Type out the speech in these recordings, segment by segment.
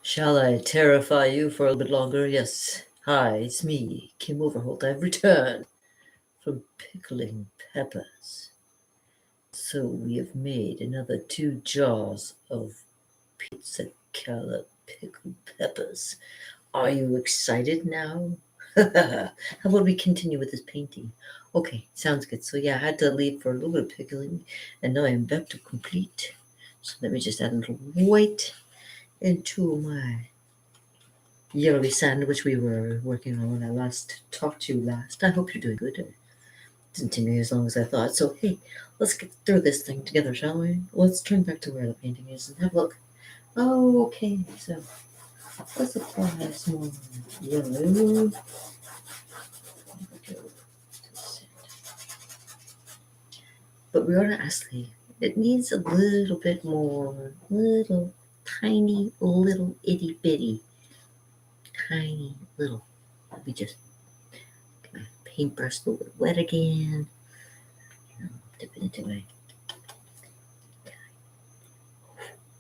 Shall I terrify you for a little bit longer? Yes. Hi, it's me, Kim Overholt. I've returned from pickling peppers. So we have made another 2 jars of pizza color pickled peppers. Are you excited now? How about we continue with this painting? Okay, sounds good. So yeah, I had to leave for a little bit of pickling, and now I'm back to complete. So let me just add a little white into my yearly sandwich we were working on when I last talked to you last. I hope you're doing good. It didn't take me as long as I thought. So hey, let's get through this thing together, shall we? Let's turn back to where the painting is and have a look. Oh, okay. So let's apply some more yellow. There we go. But we're gonna actually. It needs a little bit more, little tiny, little itty bitty, tiny little. Let me just get my paintbrush a little bit wet again. Dip it into my.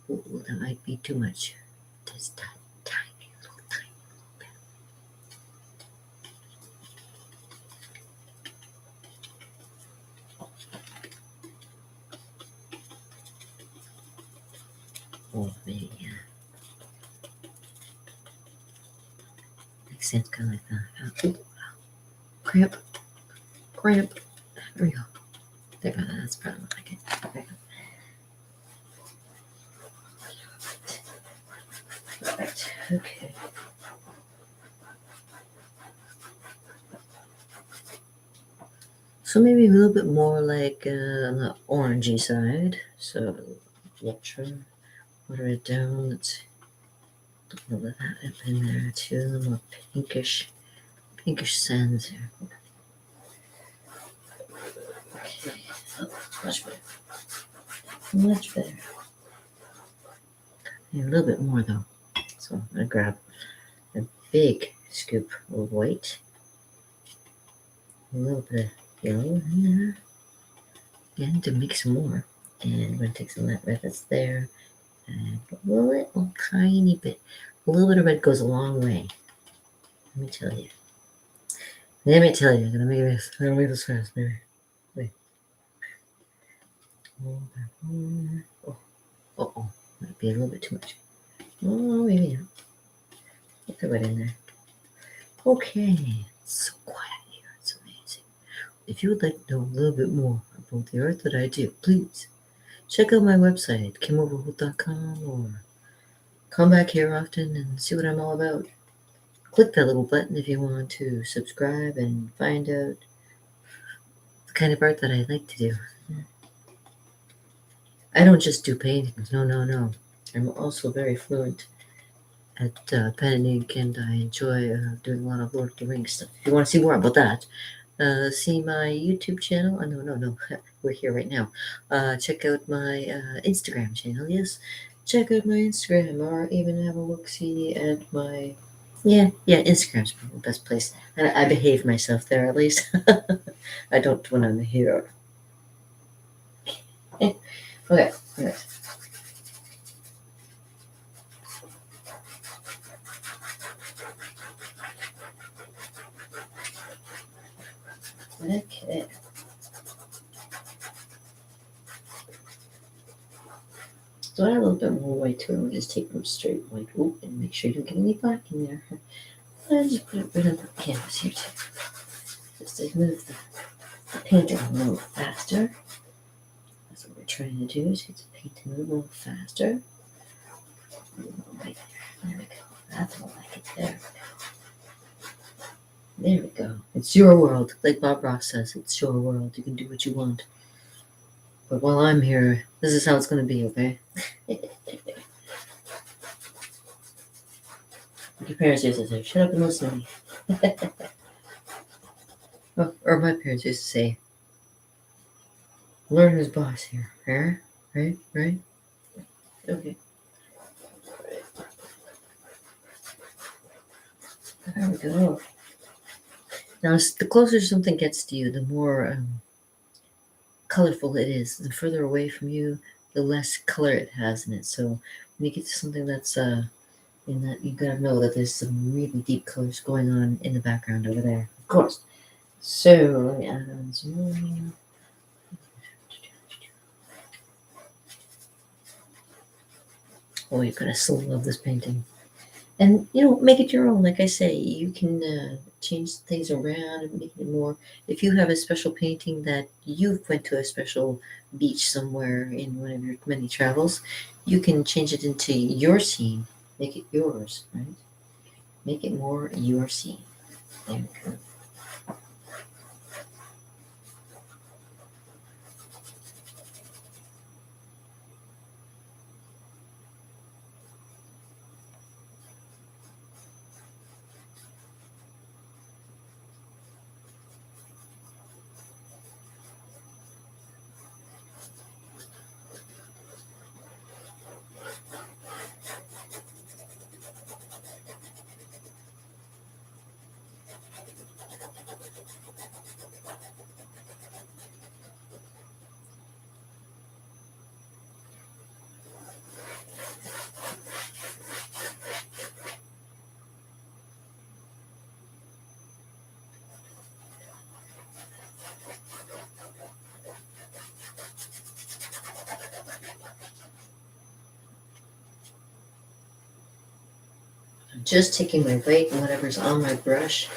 Ooh, that might be too much. Just tiny little bit. Oh, maybe, yeah. Makes sense, kind of like that. Ooh, cramp. There we go. There, that's probably like it. There we go. Perfect. Okay. So maybe a little bit more like on the orangey side. So water it down. Let's put a little of that up in there too. A little more pinkish sands here. Okay. Oh, much better. Much better. And a little bit more though. So I'm gonna grab a big scoop of white, a little bit of yellow in there, and to mix some more. And I'm gonna take some of that red that's there, and a little tiny bit. A little bit of red goes a long way. Let me tell you. I'm gonna make this fast, Mary. Wait. Oh, might be a little bit too much. Oh, maybe not. Put the red in there. Okay, it's so quiet here. It's amazing. If you would like to know a little bit more about the art that I do, please check out my website, KimOverholt.com, or come back here often and see what I'm all about. Click that little button if you want to subscribe and find out the kind of art that I like to do. I don't just do paintings. No. I'm also very fluent at pen and ink, and I enjoy doing a lot of Lord of the Rings stuff. If you want to see more about that, see my YouTube channel. No. We're here right now. Check out my Instagram channel. Yes, check out my Instagram, or even have a look-see at my... Yeah, Instagram's probably the best place. And I behave myself there, at least. I don't when I'm here. Okay. Okay. So I add a little bit more white to it. We'll just take them straight white. Oop, and make sure you don't get any black in there. And just put it right on the canvas here too. Just to move the painting a little faster. That's what we're trying to do, is get the painting a little faster. Right there. There we go. That's more like it. There we go. It's your world. Like Bob Ross says, it's your world. You can do what you want. But while I'm here, this is how it's going to be, okay? Your parents used to say, shut up and listen to me. Oh, or my parents used to say, learn who's boss here. Right? Okay. There we go. Now, the closer something gets to you, the more colorful it is. The further away from you, the less color it has in it. So when you get to something that's in that you gotta know that there's some really deep colors going on in the background over there. Of course. So, let me add on some. Oh, you're gonna so love this painting. And, make it your own. Like I say, you can change things around and make it more. If you have a special painting that you've went to a special beach somewhere in one of your many travels, you can change it into your scene. Make it yours, right? Make it more your scene. There we go. I'm just taking my white and whatever's on my brush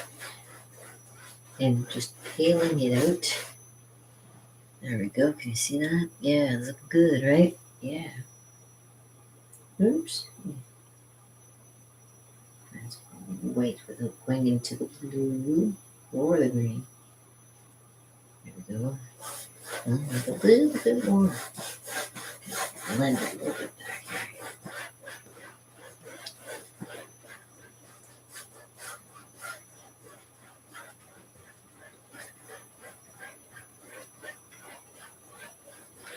and just peeling it out. There we go. Can you see that? Yeah, it's looking good, right? Yeah. Oops. That's white without going into the blue or the green. There we go. Like a little bit more. Blend it a little bit back here.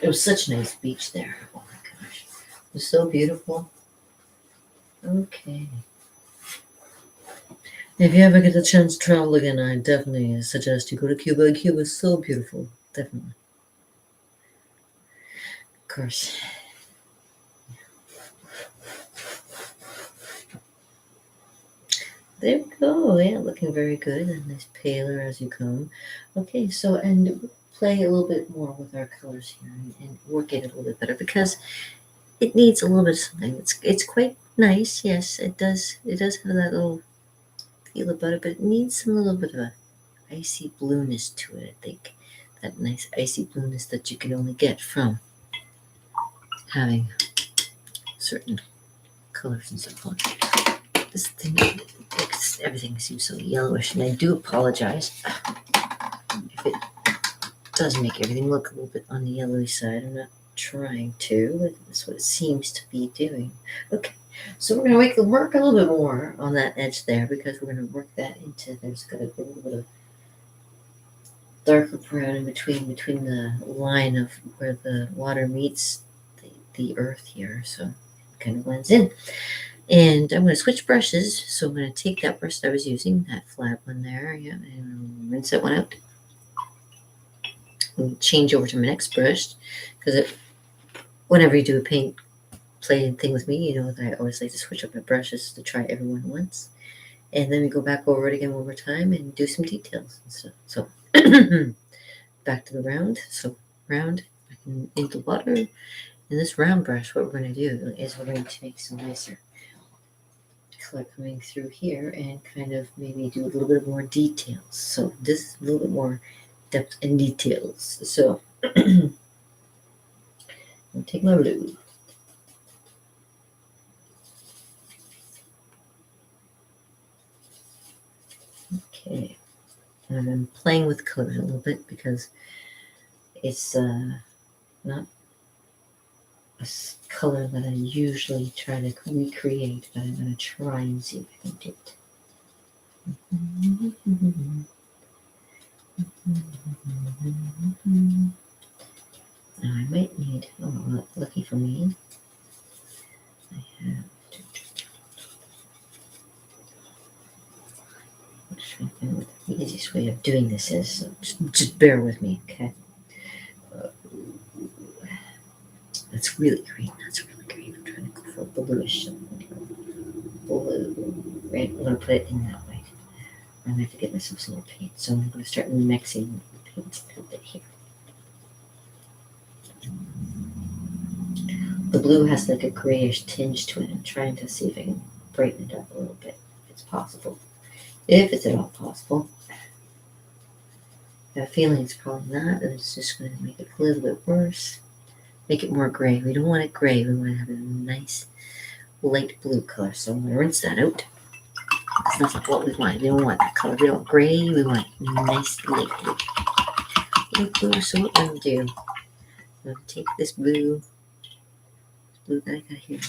It was such a nice beach there. Oh my gosh. It was so beautiful. Okay. If you ever get a chance to travel again, I definitely suggest you go to Cuba. Cuba is so beautiful. Definitely. Of course. There we go. Yeah, looking very good. And nice paler as you come. Okay, so, and play a little bit more with our colors here and work it a little bit better because it needs a little bit of something. It's quite nice. Yes, it does. It does have that little feel about it, but it needs some little bit of a icy blueness to it, I think. That nice icy blueness that you can only get from having certain colors and stuff on. This thing makes everything seem so yellowish, and I do apologize if it does make everything look a little bit on the yellowy side. I'm not trying to, but that's what it seems to be doing. Okay, so we're going to work a little bit more on that edge there because we're going to work that into, there's going to be a little bit of darker brown in between the line of where the water meets the earth here, so it kind of blends in. And I'm going to switch brushes, so I'm going to take that brush that I was using, that flat one there, yeah, and rinse that one out. And change over to my next brush, because whenever you do a paint play thing with me, you know that I always like to switch up my brushes to try everyone once. And then we go back over it again one more time and do some details and stuff. So back to the round. So round, back into water. And this round brush, what we're going to do is we're going to make some nicer color coming through here and kind of maybe do a little bit more details. So this is a little bit more depth and details. So I'll take my blue. Okay. And I'm playing with colors a little bit because it's not a color that I usually try to recreate, but I'm going to try and see if I can do it. Now I might need, oh, lucky for me, I have what the easiest way of doing this is, so just bear with me, okay? That's really green. I'm trying to go for a bluish. red. I'm going to put it in that white. I'm going to have to get myself some more paint. So I'm going to start mixing the paints a little bit here. The blue has like a grayish tinge to it. I'm trying to see if I can brighten it up a little bit, if it's possible. If it's at all possible. I have a feeling it's probably not, and it's just going to make it a little bit worse. Make it more gray. We don't want it gray. We want to have a nice light blue color. So I'm going to rinse that out. That's not what we want. We don't want that color. We don't want gray. We want nice light blue. Light blue. So what I'm going to do, I'm going to take this blue that I got here.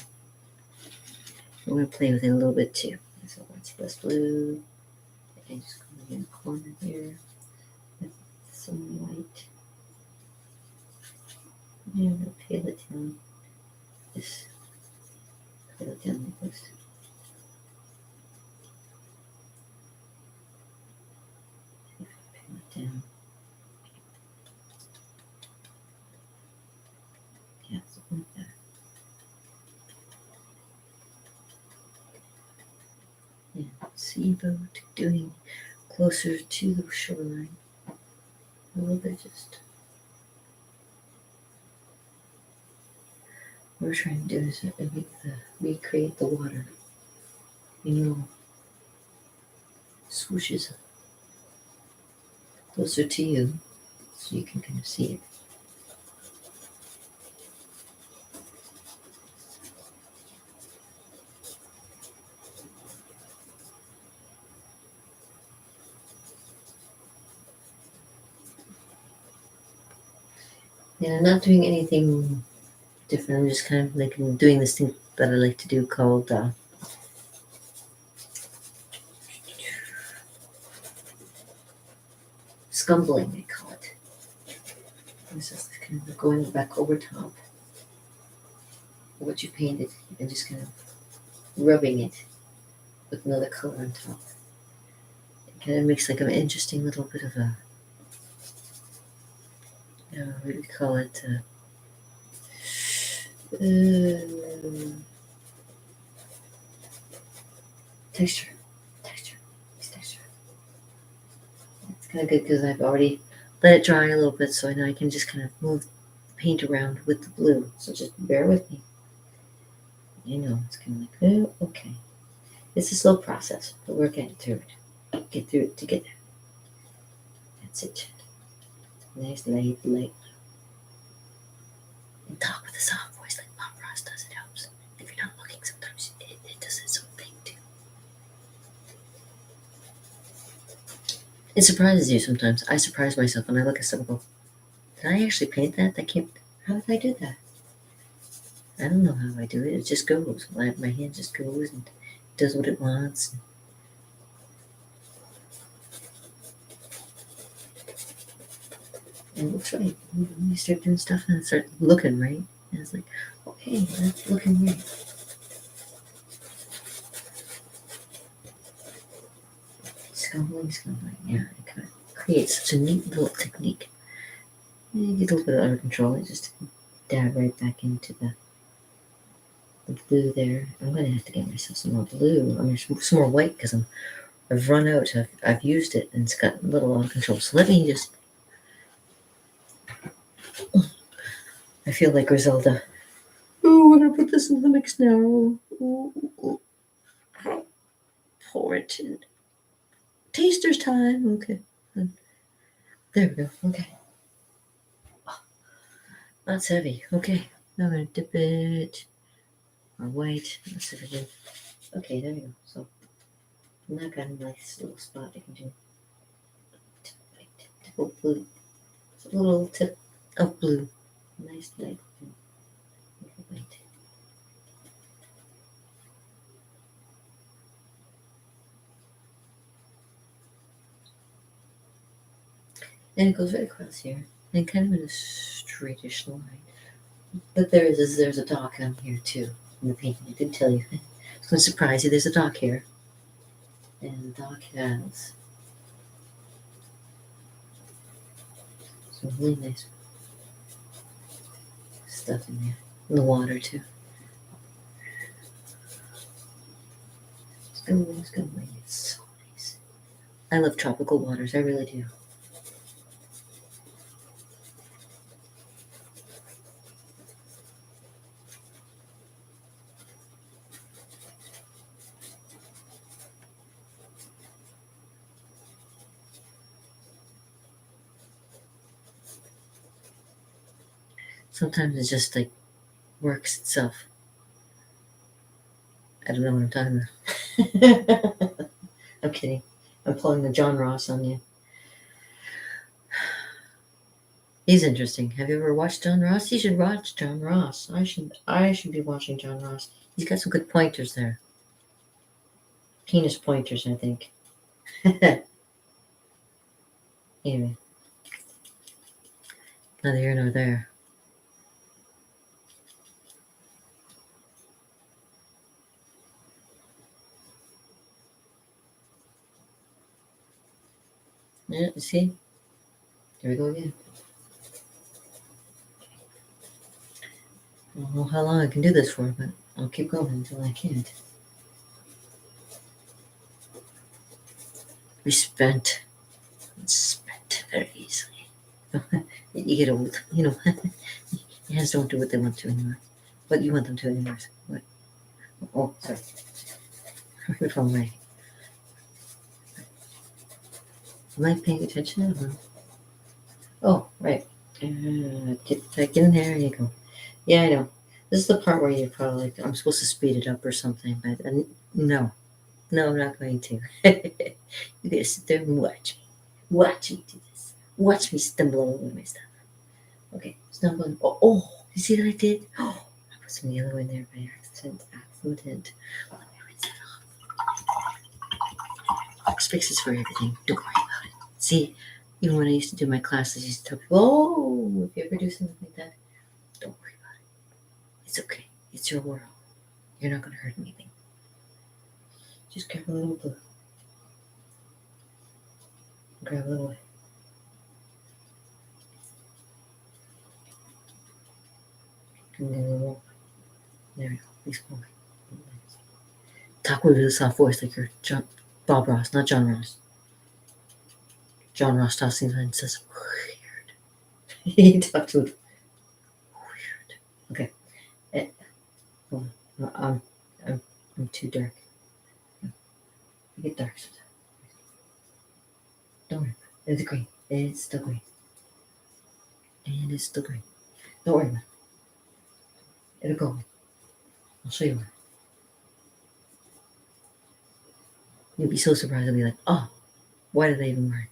I'm going to play with it a little bit too. So let's see this blue. And just go in the corner here with some white. And I'm going to peel it down. Just peel it down like this. Peel it down. Yeah, something like that. And seaboat doing closer to the shoreline. A little bit just. What we're trying to do is recreate the water. Swooshes closer to you so you can kind of see it. And I'm not doing anything different. I'm just kind of like doing this thing that I like to do called scumbling, they call it. This is kind of going back over top of what you painted and just kind of rubbing it with another color on top. It kind of makes like an interesting little bit of a, what do we call it? Texture. It's kind of good because I've already let it dry a little bit, so now I can just kind of move the paint around with the blue. So just bear with me. It's kind of like, oh, okay. It's a slow process, but we're getting through it. Get through it together. That's it. Nice light. And talk with a soft voice like Bob Ross does. It helps. If you're not looking, sometimes it does its own thing too. It surprises you sometimes. I surprise myself when I look at stuff and go, did I actually paint that? How did I do that? I don't know how I do it. It just goes. My hand just goes and does what it wants. And it looks right. When you start doing stuff and it starts looking right, and it's like, okay, that's looking right. Scumbling. Yeah, it kind of creates such a neat little technique. And you get a little bit out of control. You just dab right back into the blue there. I'm going to have to get myself some more blue. Some more white because I've run out. I've used it and it's got a little out of control. So let me just. I feel like Griselda. Oh, we're going to put this in the mix now. Ooh. Pour it in. Taster's time. Okay. There we go. Okay. Oh, that's heavy. Okay. Now I'm going to dip it. Or white. Let's see if I can. Okay, there we go. So now I've got a nice little spot I can do. Tip of blue. It's a little tip of blue. Nice light blue. White. And it goes right across here. And kind of in a straightish line. But there's a dock on here too. In the painting. I did tell you. It's going to surprise you. There's a dock here. And the dock has some really nice stuff in there. In the water too. Scumbling. It's so nice. I love tropical waters. I really do. Sometimes it just like works itself. I don't know what I'm talking about. I'm kidding. I'm pulling the John Ross on you. He's interesting. Have you ever watched John Ross? You should watch John Ross. I should be watching John Ross. He's got some good pointers there. Penis pointers, I think. Anyway, neither here nor there. Yeah, you see? Here we go again. I don't know how long I can do this for, but I'll keep going until I can't. We spent very easily. You get old, you know. Your hands don't do what they want to anymore. What you want them to anymore. What? Oh, sorry. From my. Am I paying attention? Oh, right. Get back in there. You go. Yeah, I know. This is the part where you're probably like, I'm supposed to speed it up or something, but no. No, I'm not going to. You gotta sit there and watch me. Watch me do this. Watch me stumble over my stuff. Okay, stumbling. Oh, you see what I did? Oh, I put some yellow in there by accident. Let me rinse that off. Fix fixes for everything. Don't worry about it. See, even when I used to do my classes, I used to tell people, oh, if you ever do something like that, don't worry about it. It's okay. It's your world. You're not going to hurt anything. Just grab a little blue. Grab a little white. And then a little. There we go. Please go. Talk with a soft voice like you're Bob Ross, not John Ross. John Ross talks and says, weird. He talks with weird. Okay. I'm too dark. I get dark sometimes. Don't worry. It's green. It's still green. And it's still green. Don't worry about it. It'll go. I'll show you where. You'll be so surprised. I'll be like, oh, why did I even worry?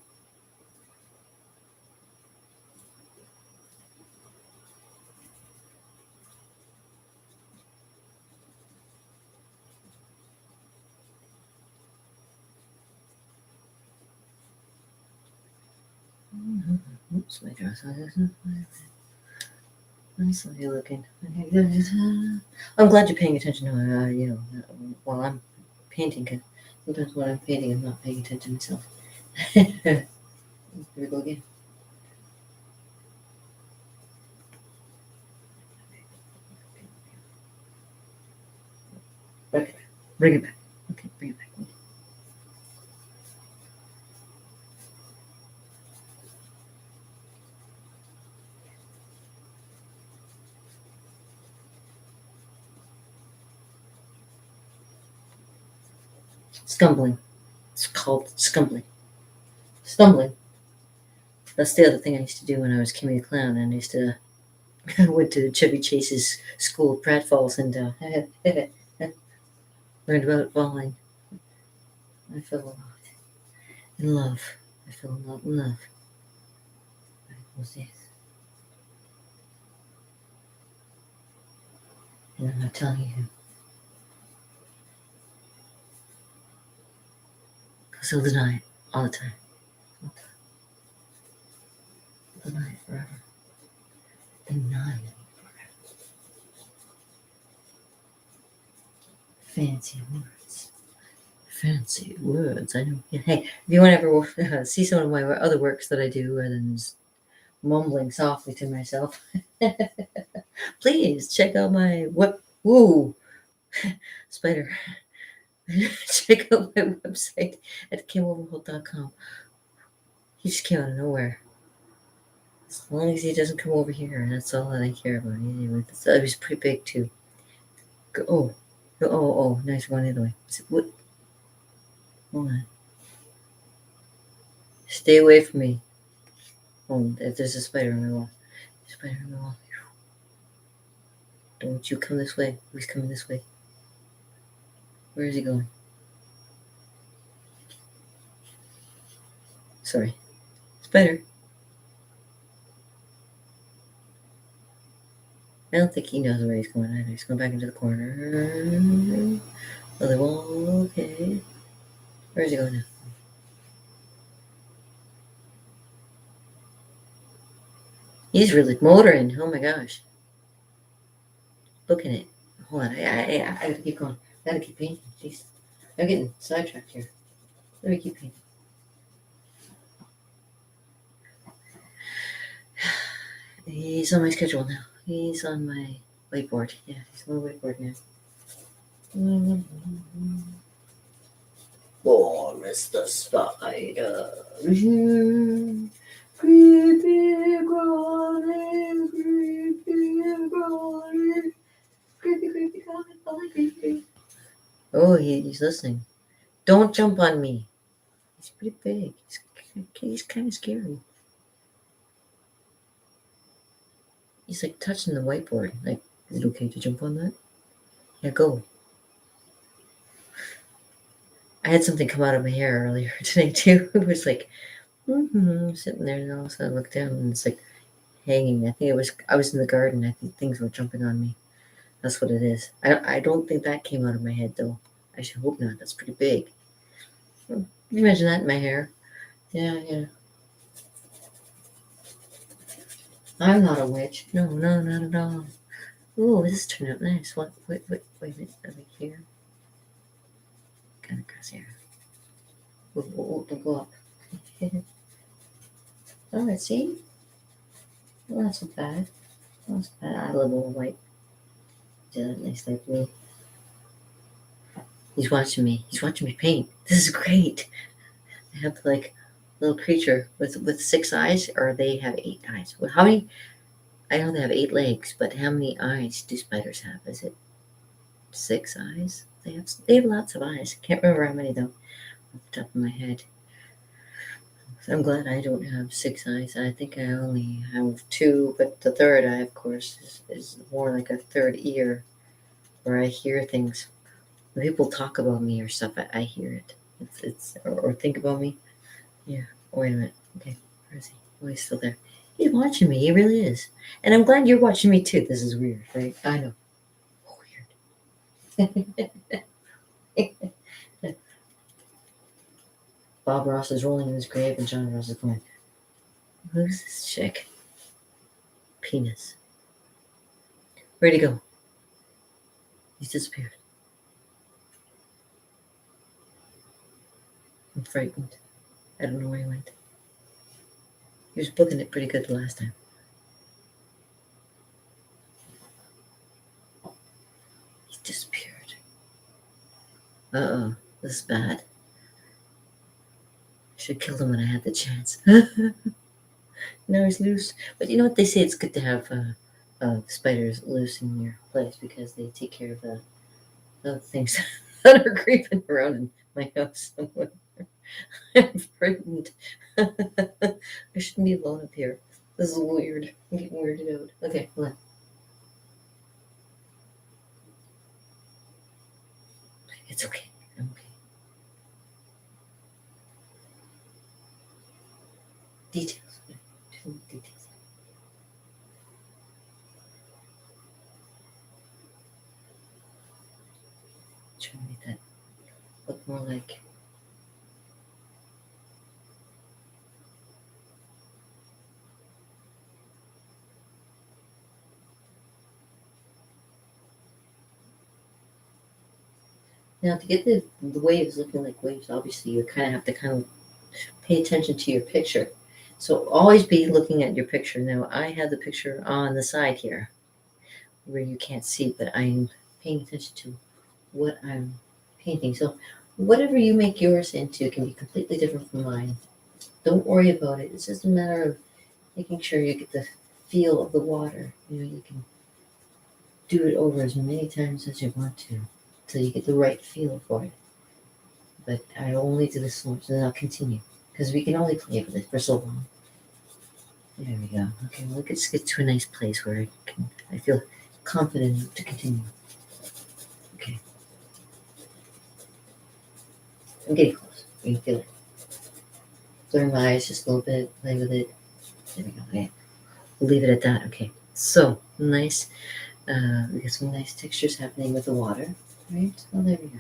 Oops, my dress. Nice of you looking. I'm glad you're paying attention to while I'm painting. Cause sometimes when I'm painting, I'm not paying attention myself. Here we go again. Bring it back. Okay, bring it back. Scumbling. It's called scumbling. Stumbling. That's the other thing I used to do when I was Kimmy the Clown, and I used to I went to Chevy Chase's school, Pratfalls, and learned about falling. I fell a lot in love. I fell a lot in love. Was this? And I'm not telling you who. Because he'll deny it all the time. He'll deny it forever. Deny it forever. Fancy words. Fancy words. I know. Yeah, hey, if you want to ever see some of my other works that I do rather than just mumbling softly to myself, please check out my what? Woo, spider. Check out my website at KimOverholt.com. He just came out of nowhere. As long as he doesn't come over here, that's all that I care about. Anyway, it was pretty big too. Oh, nice one the other way. What? Hold on. Stay away from me. Oh, there's a spider on my wall. Spider on my wall. Don't you come this way. He's coming this way. Where is he going? Sorry. Spider. I don't think he knows where he's going either. He's going back into the corner. Other wall. Okay. Where is he going now? He's really motoring. Oh my gosh. Look at it. Hold on. I gotta keep going. I gotta keep painting. Jeez. I'm getting sidetracked here. Let me keep painting. He's on my schedule now. He's on my whiteboard. Yeah, he's on my whiteboard now. Oh, Mr. Spider. Creepy, crawling, creepy, crawling. Creepy, crawling, creepy. Oh, he's listening. Don't jump on me. He's pretty big. He's kind of scary. He's like touching the whiteboard. Like, is it okay to jump on that? Yeah, go. I had something come out of my hair earlier today too. It was like, sitting there, and all of a sudden I looked down and it's like hanging. I think I was in the garden. I think things were jumping on me. That's what it is. I don't think that came out of my head though. I should hope not. That's pretty big. Can you imagine that in my hair? Yeah. I'm not a witch. No, not at all. Ooh, this turned out nice. What? Wait a minute. Over here. Kind of across here. Oh, don't go up. Oh, let's see. Well, that's not bad. That's bad. I love all white. Nice light blue. He's watching me. He's watching me paint. This is great. I have like a little creature with 6 eyes, or they have 8 eyes. Well, how many? I know they have 8 legs, but how many eyes do spiders have? Is it 6 eyes? They have lots of eyes. Can't remember how many though, off the top of my head. So I'm glad I don't have 6 eyes. I think I only have 2, but the third eye, of course, is more like a third ear, where I hear things. When people talk about me or stuff, I hear it. Or think about me. Yeah. Oh, wait a minute. Okay. Where is he? Oh, he's still there. He's watching me. He really is. And I'm glad you're watching me too. This is weird, right? I know. Weird. Bob Ross is rolling in his grave, and John Ross is going, who's this chick? Penis. Where'd he go? He's disappeared. I'm frightened. I don't know where he went. He was booking it pretty good the last time. He disappeared. Uh-oh. This is bad. I should have killed him when I had the chance. Now he's loose. But you know what? They say it's good to have spiders loose in your place because they take care of the things that are creeping around in my house somewhere. I'm frightened. I shouldn't be alone up here. This is weird. I'm getting weirded out. Okay, hold on. It's okay. I'm okay. Details. Details. Try to make that look more like. Now, to get the waves looking like waves, obviously you have to pay attention to your picture. So always be looking at your picture. Now, I have the picture on the side here where you can't see, but I'm paying attention to what I'm painting. So whatever you make yours into can be completely different from mine. Don't worry about it. It's just a matter of making sure you get the feel of the water. You can do it over as many times as you want to until you get the right feel for it. But I only do this so much, and then I'll continue because we can only play with it for so long. There we go. Okay, well, let's get to a nice place where I feel confident to continue. Okay, I'm getting close. You can feel it. Blur my eyes just a little bit, play with it. There we go. Okay, we'll leave it at that. Okay, so nice. We got some nice textures happening with the water, right? Well, there we go.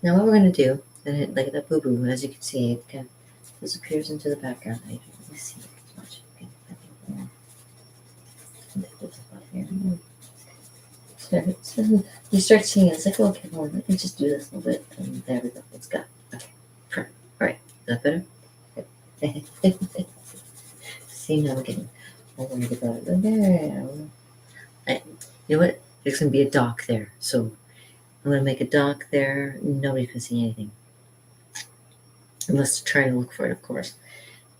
Now what we're going to do, like that boo-boo, as you can see, it kind of disappears into the background. I don't really see it as much. Okay, I think more. So you start seeing it, it's like, okay, well, let me just do this a little bit, and there we go, it's got, okay, perfect. All right, is that better? See, now we're getting worried about it. There. You know what? There's going to be a dock there, so I'm going to make a dock there. Nobody can see anything. Unless to try to look for it, of course.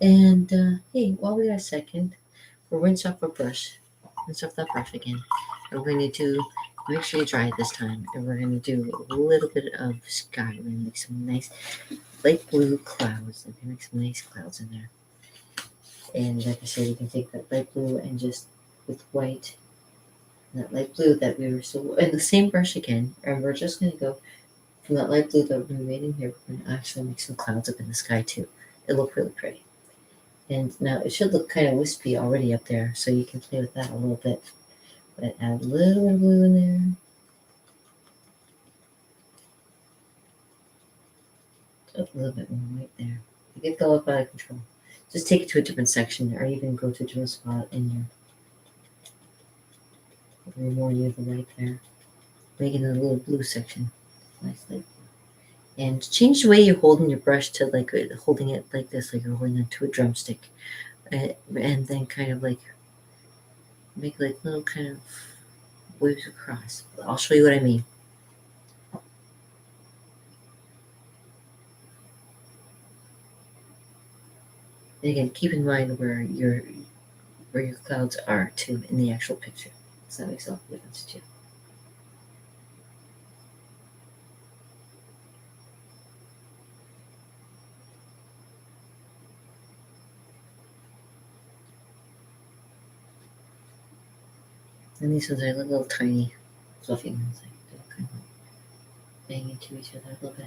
And, hey, while we got a second, we'll rinse off our brush. Rinse off that brush again. And we're going to make sure you dry it this time. And we're going to do a little bit of Skyline. Make some nice light blue clouds. I'm going to make some nice clouds in there. And like I said, you can take that light blue and just with white, that light blue that we were so, and the same brush again, and we're just going to go from that light blue that we made in here, we're going to actually make some clouds up in the sky too. It look really pretty. And now it should look kind of wispy already up there, so you can play with that a little bit. But add a little bit of blue in there. A little bit more right there. You can go up out of control. Just take it to a different section, or even go to a different spot in your more near the light there. Make it a little blue section. Nice light blue. And change the way you're holding your brush to like holding it like this, like you're holding it to a drumstick. And then kind of like make like little kind of waves across. I'll show you what I mean. And again, keep in mind where your clouds are too in the actual picture. So that makes all the difference too. And these ones are little tiny fluffy ones, like they'll kind of bang into each other a little bit.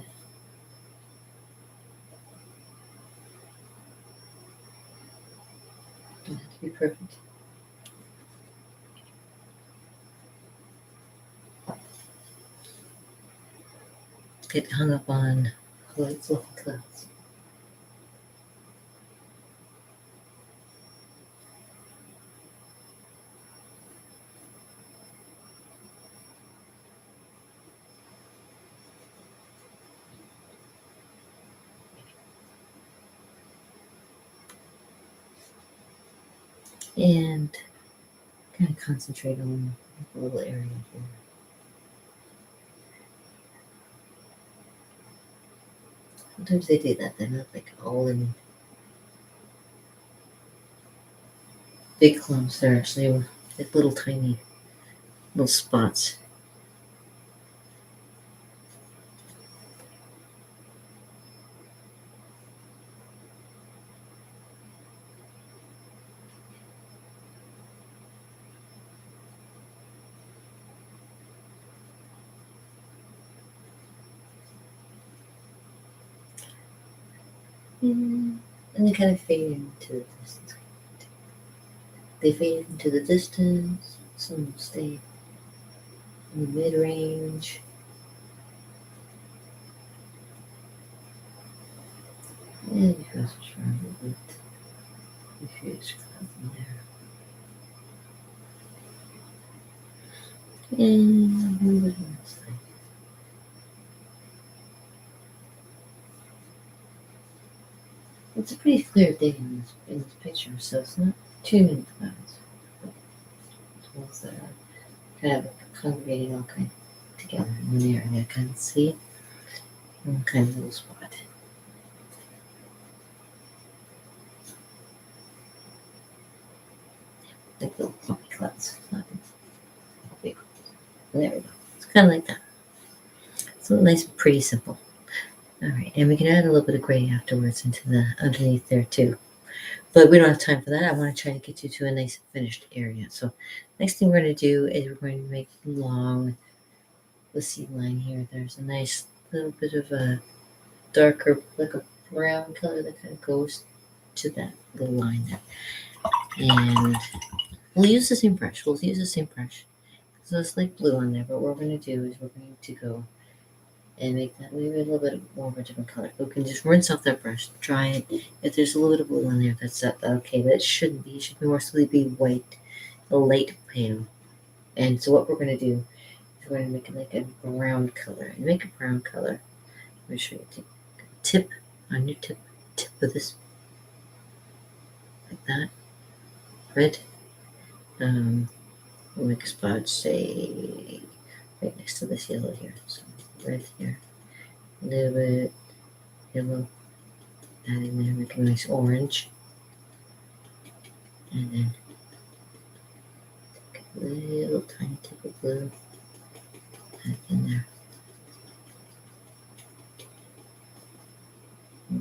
Doesn't have to be perfect. Get hung up on light fluffy clouds. And kind of concentrate on a little area here. Sometimes they do that. They're not like all in big clumps. They're actually like little tiny little spots. And they kind of fade into the distance. They fade into the distance. Some stay in the mid-range. And you can switch around a little bit. Diffuse clouds in there. And move it on this side. It's a pretty clear day in this picture, so it's not too many clouds. Ones that are kind of congregating all kind of together in the area. I kind of see. One kind of little spot. Like little puppy clouds. There we go. It's kind of like that. It's nice and pretty simple. All right, and we can add a little bit of gray afterwards into the underneath there too. But we don't have time for that. I want to try to get you to a nice finished area. So next thing we're going to do is we're going to make long the seam line here. There's a nice little bit of a darker, like a brown color that kind of goes to that little line there. And we'll use the same brush. So it's like blue on there, but what we're going to do is we're going to go and make that maybe a little bit more of a different color. We can just rinse off that brush, dry it. If there's a little bit of blue in there, that's okay, but it shouldn't be. It should be mostly be white, a light pale. And so what we're going to do is we're going to make it like a brown color. And make a brown color. Make sure you take a tip on your tip of this, like that, red. We'll make a spot, say, right next to this yellow here. So red here, a little bit yellow, adding there, make a nice orange, and then take a little tiny tip of blue, add it in there. There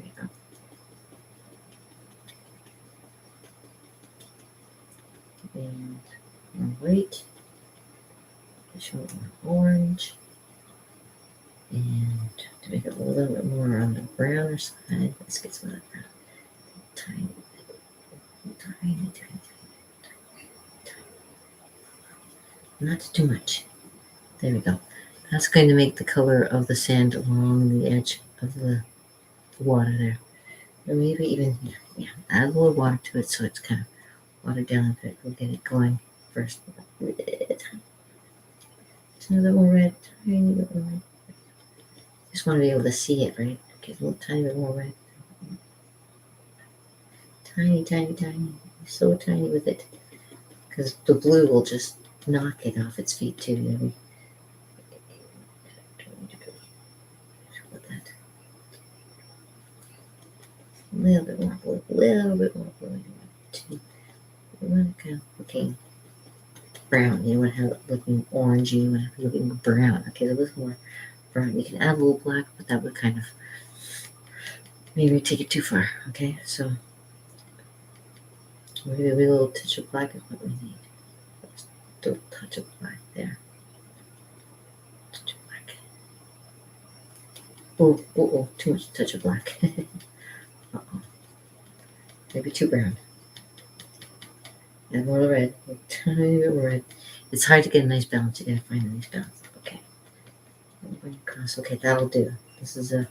you go. And more white, show it more orange, and to make it a little bit more on the browner side, let's get some of that brown. Tiny, tiny. Not too much. There we go. That's going to make the color of the sand along the edge of the water there. Or maybe even here. Yeah, add a little water to it so it's kind of watered down a bit. We'll get it going first. Just another more red, tiny bit more red. Just want to be able to see it, right? Okay, a little tiny bit more red. Tiny. So tiny with it. Because the blue will just knock it off its feet too. You know? A little bit more blue. You want to kind of looking brown. You want to have it looking orangey. You want to have it looking brown. Okay, a little more brown. You can add a little black, but that would kind of maybe take it too far. Okay, so maybe a little touch of black is what we need. Just a little touch of black there. Touch of black. Oh, too much touch of black. Uh-oh. Maybe too brown. Add more red. A tiny bit more red. It's hard to get a nice balance. You gotta find a nice balance. Okay. Going across. Okay, that'll do. This is a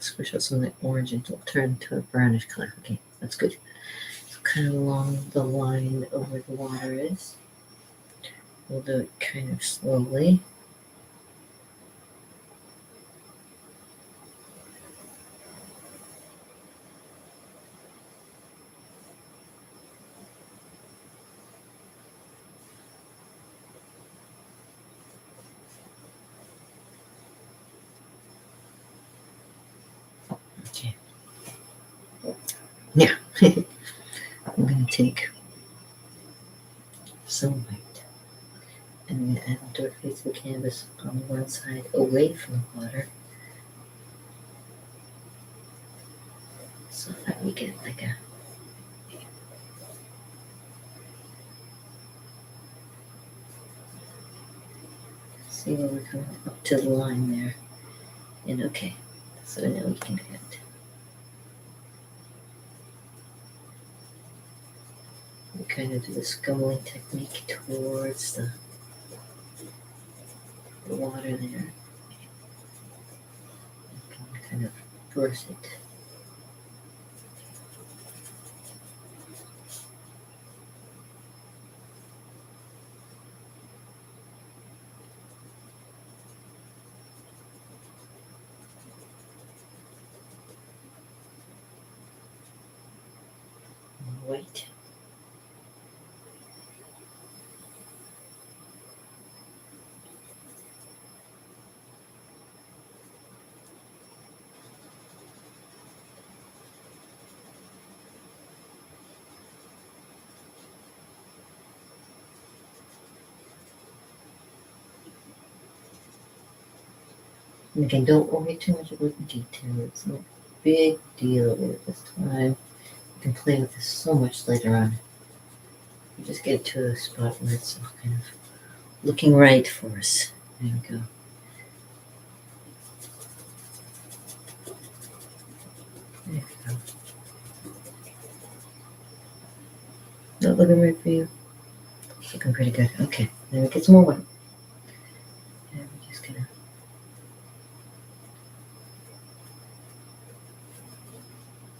squish out some of the orange and it'll turn to a brownish color. Okay, that's good. So kind of along the line of where the water is. We'll do it kind of slowly. Okay. Now, I'm going to take some white and I'm going to add it directly to the canvas on one side away from the water so that we get like a see where we're coming up to the line there. And okay, so now we can get we kind of do the scumbling technique towards the water there. And kind of brush it. White. And again, don't worry too much about the detail. It's not a big deal this time. You can play with this so much later on. You just get to a spot where it's kind of looking right for us. There we go. There we go. Not looking right for you? It's looking pretty good. Okay, then we get some more white. And we're just gonna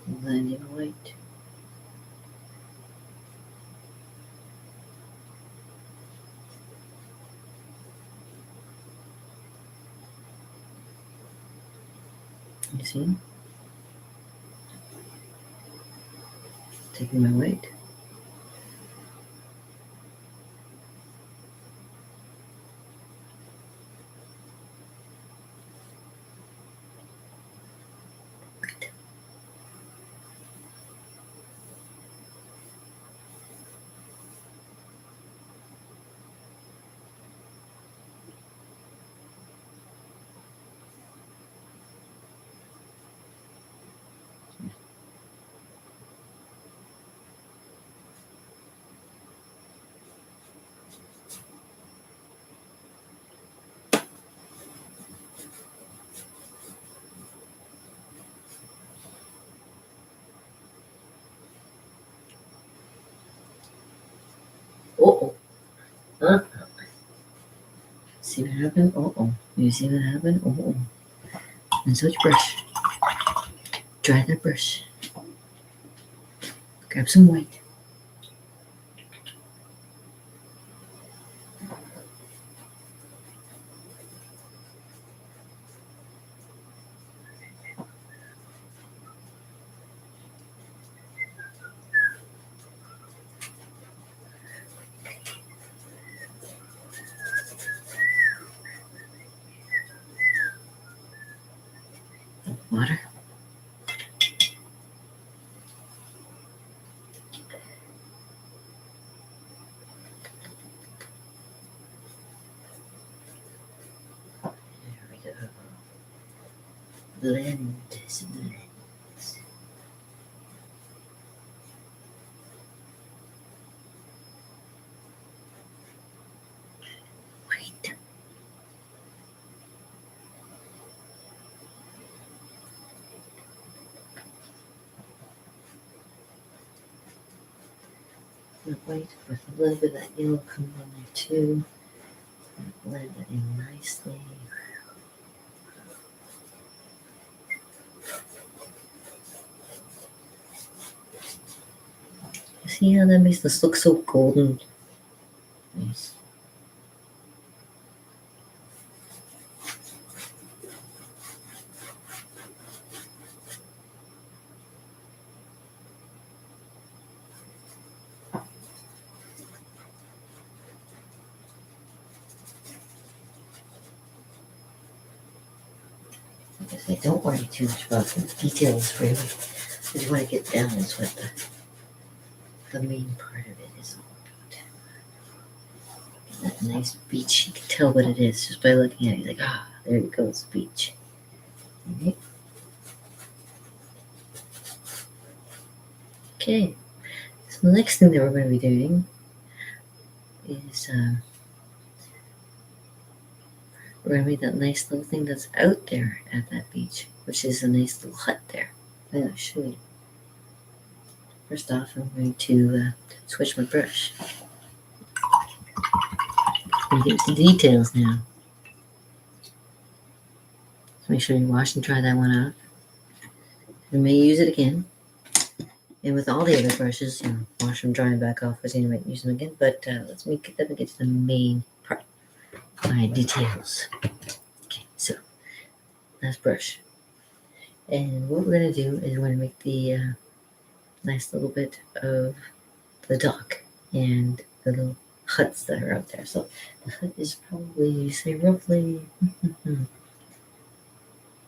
blend in white. You see? Taking my white. Uh-oh. See what happened? Uh-oh. You see what happened? Uh-oh. And switch brush. Dry that brush. Grab some white. Water. There we go. Blend. Blend. White. The white with a little bit of that yellow coming on there too. Blend it in nicely. See how that makes this look so golden? Nice. Like I say, don't worry too much about the details, really. What you want to get down is what the main part of it is all about. That nice beach, you can tell what it is just by looking at it. You're like, ah, there you go, it's the beach. Right? Okay, so the next thing that we're going to be doing is we're going to make that nice little thing that's out there at that beach, which is a nice little hut there. I'm going to show you. First off, I'm going to switch my brush. I'm getting some details now. So make sure you wash and dry that one off. You may use it again. And with all the other brushes, wash them, dry them back off, because you might use them again. But let me get to the main part. My details. Okay, so last brush. And what we're going to do is we're going to make the nice little bit of the dock and the little huts that are out there. So the hut is probably, say, roughly,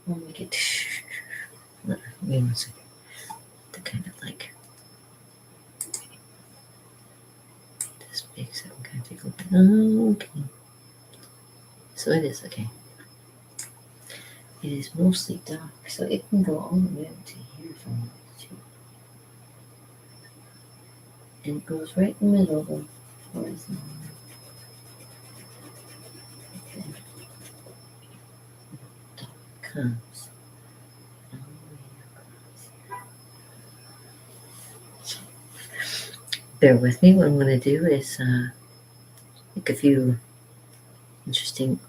I'll make it, give me 1 second, to kind of like this big, so I can kind of take a look. Okay. So it is, okay. It is mostly dark, so it can go all the way up to here if I wanted to. And it goes right in the middle of the horizon. Okay. Dark comes all the way across here. Bear with me. What I'm going to do is make a few interesting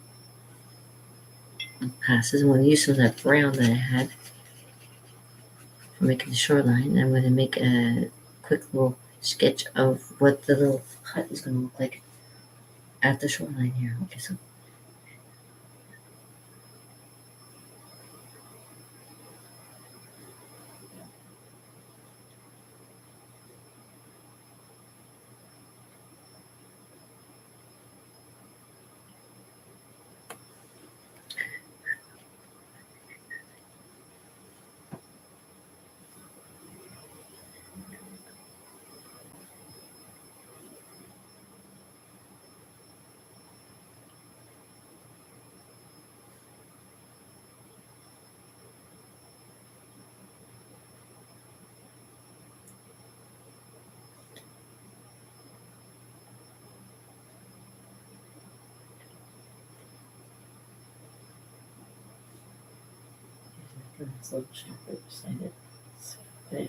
passes. I'm going to use some of that brown that I had for making the shoreline. I'm going to make a quick little sketch of what the little hut is going to look like at the shoreline here. Okay, so this little chapter beside it. So there.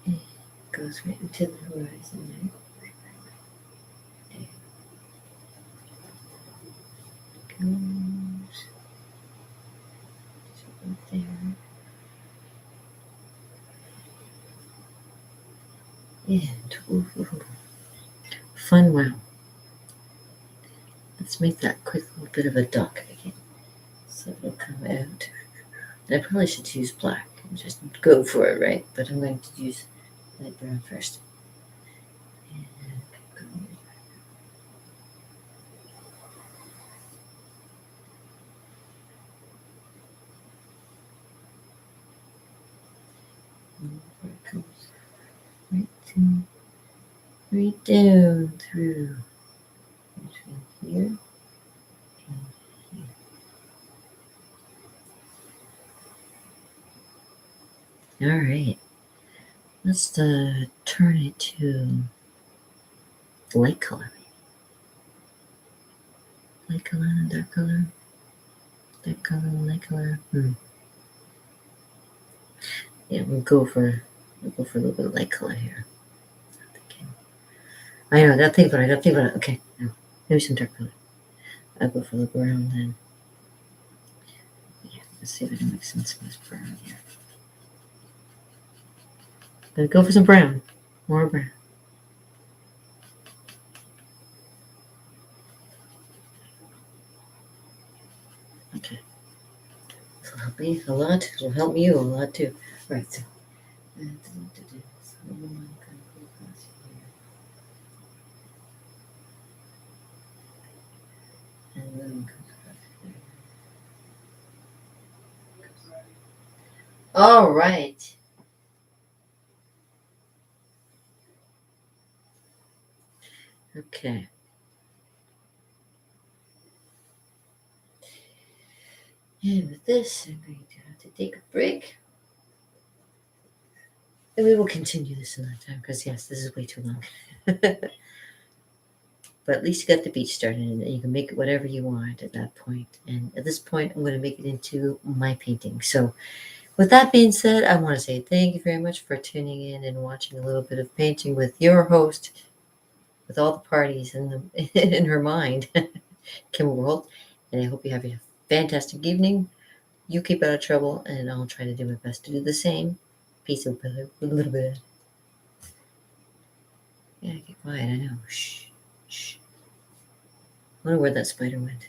It goes right into the horizon there. There it goes. So right there. And ooh, fun wow. Let's make that quick little bit of a duck again. So it'll come out. I probably should use black and just go for it, right? But I'm going to use light brown first. And go. And there it comes right down through between here and here. All right. Let's turn it to light color. Light color and dark color. Dark color, light color. Yeah, we'll go for a little bit of light color here. I know, gotta think about it. Okay, now, maybe some dark color. I'll go for the brown then. Yeah, let's see if I can make some of this brown here. Gonna go for some brown. More brown. Okay. This will help me a lot. It'll help you a lot too. Right, so. And then all right. Okay. And with this, I'm going to have to take a break. And we will continue this another time because, yes, this is way too long. But at least you got the beach started and you can make it whatever you want at that point. And at this point, I'm going to make it into my painting. So with that being said, I want to say thank you very much for tuning in and watching a little bit of painting with your host, with all the parties in her mind, Kim Overholt. And I hope you have a fantastic evening. You keep out of trouble, and I'll try to do my best to do the same. Peace out, brother. A little bit. Yeah, get quiet. I know. Shh. Shh. I wonder where that spider went.